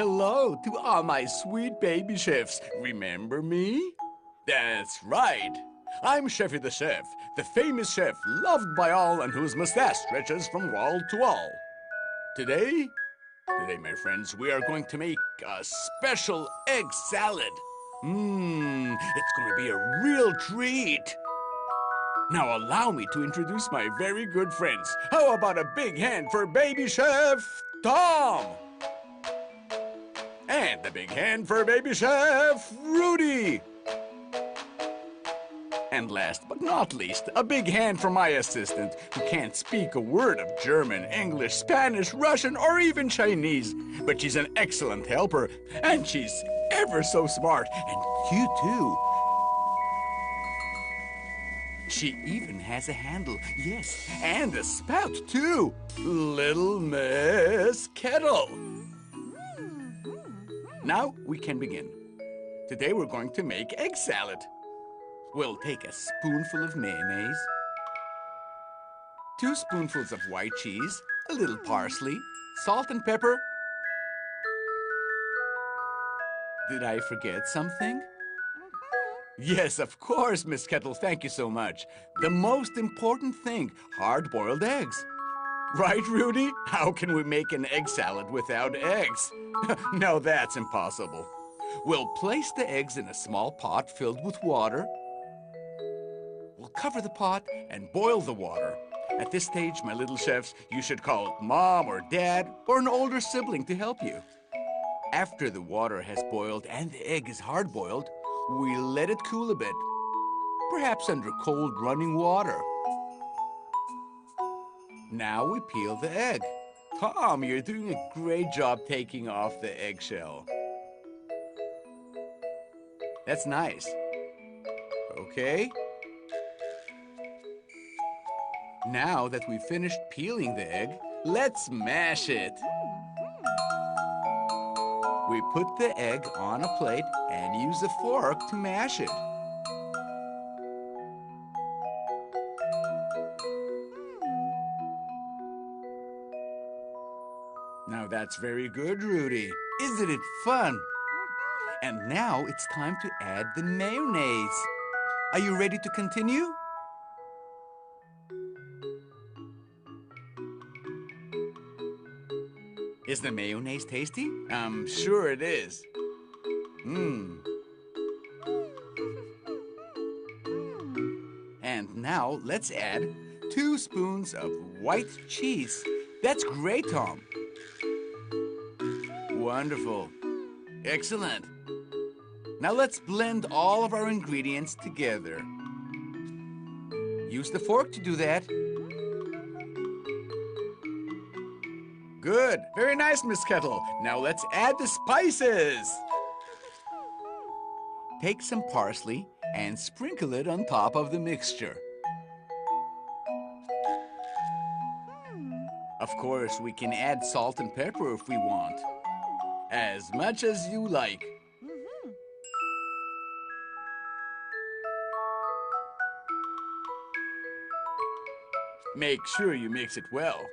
hello to all my sweet baby chefs. Remember me? That's right. I'm Chefy the Chef, the famous chef loved by all and whose mustache stretches from wall to wall. Today, my friends, we are going to make a special egg salad. It's going to be a real treat. Now allow me to introduce my very good friends. How about a big hand for baby chef Tom? And a big hand for baby chef Rudy. And last but not least, a big hand for my assistant, who can't speak a word of German, English, Spanish, Russian, or even Chinese. But she's an excellent helper, and she's ever so smart, and cute too. She even has a handle, yes, and a spout too. Little Miss Kettle. Now we can begin. Today we're going to make egg salad. We'll take a spoonful of mayonnaise, 2 spoonfuls of white cheese, a little parsley, salt and pepper. Did I forget something? Yes, of course, Miss Kettle, thank you so much. The most important thing, hard-boiled eggs. Right, Rudy? How can we make an egg salad without eggs? No, that's impossible. We'll place the eggs in a small pot filled with water. We'll cover the pot and boil the water. At this stage, my little chefs, you should call Mom or Dad or an older sibling to help you. After the water has boiled and the egg is hard-boiled, we let it cool a bit, perhaps under cold running water. Now we peel the egg. Tom, you're doing a great job taking off the eggshell. That's nice. Okay. Now that we've finished peeling the egg, let's mash it. We put the egg on a plate and use a fork to mash it. Now that's very good, Rudy. Isn't it fun? And now it's time to add the mayonnaise. Are you ready to continue? Is the mayonnaise tasty? I'm sure it is. And now let's add 2 spoons of white cheese. That's great, Tom. Wonderful. Excellent. Now let's blend all of our ingredients together. Use the fork to do that. Good. Very nice, Miss Kettle. Now let's add the spices. Take some parsley and sprinkle it on top of the mixture. Of course, we can add salt and pepper if we want. As much as you like. Make sure you mix it well.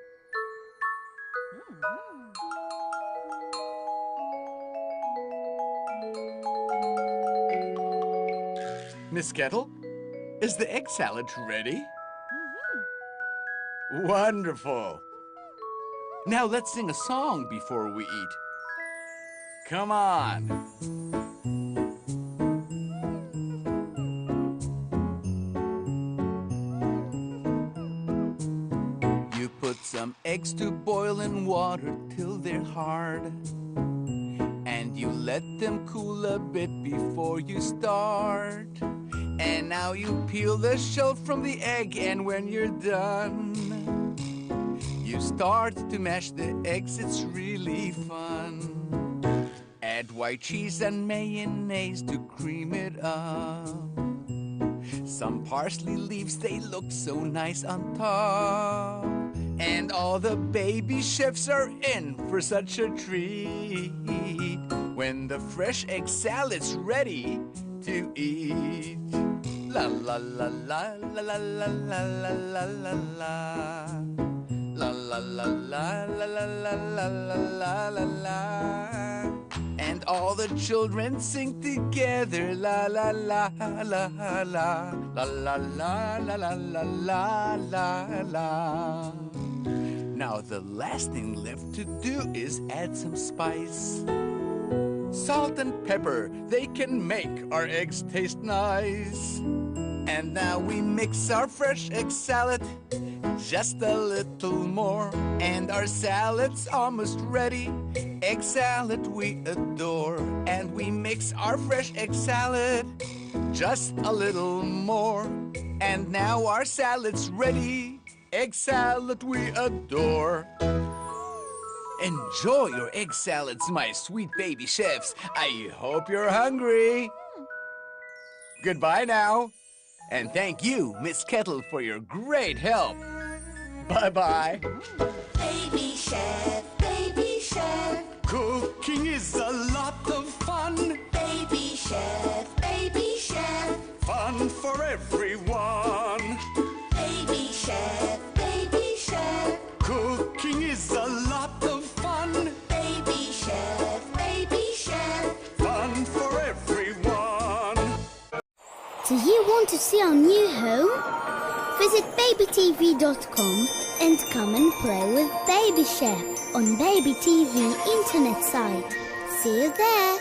Miss Kettle, is the egg salad ready? Wonderful. Now let's sing a song before we eat. Come on. You put some eggs to boil in water till they're hard. And you let them cool a bit before you start. And now you peel the shell from the egg, and when you're done, you start to mash the eggs. It's really fun. Add white cheese and mayonnaise to cream it up. Some parsley leaves, they look so nice on top. And all the baby chefs are in for such a treat when the fresh egg salad's ready to eat. La la la la la la la la la la la la la. la la la la la la la la la la. And all the children sing together, la la la la la la la la la la la la la la. Now the last thing left to do is add some spice. Salt and pepper, they can make our eggs taste nice. And now we mix our fresh egg salad just a little more, and our salad's almost ready. Egg salad we adore. And we mix our fresh egg salad just a little more, and now our salad's ready. Egg salad we adore. Enjoy your egg salads, my sweet baby chefs. I hope you're hungry. Goodbye now. And thank you, Miss Kettle, for your great help. Bye-bye. Baby chef, baby chef. Cooking is a lot of fun. Baby chef, baby chef. Fun for everyone. Baby chef, baby chef. Cooking is a lot of fun. Baby chef, baby chef. Fun for everyone. Do you want to see our new home? Visit babytv.com and come and play with Baby Chef on Baby TV internet site. See you there.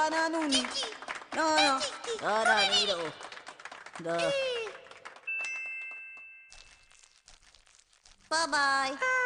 なのに。ほら見ろ。バイバイ。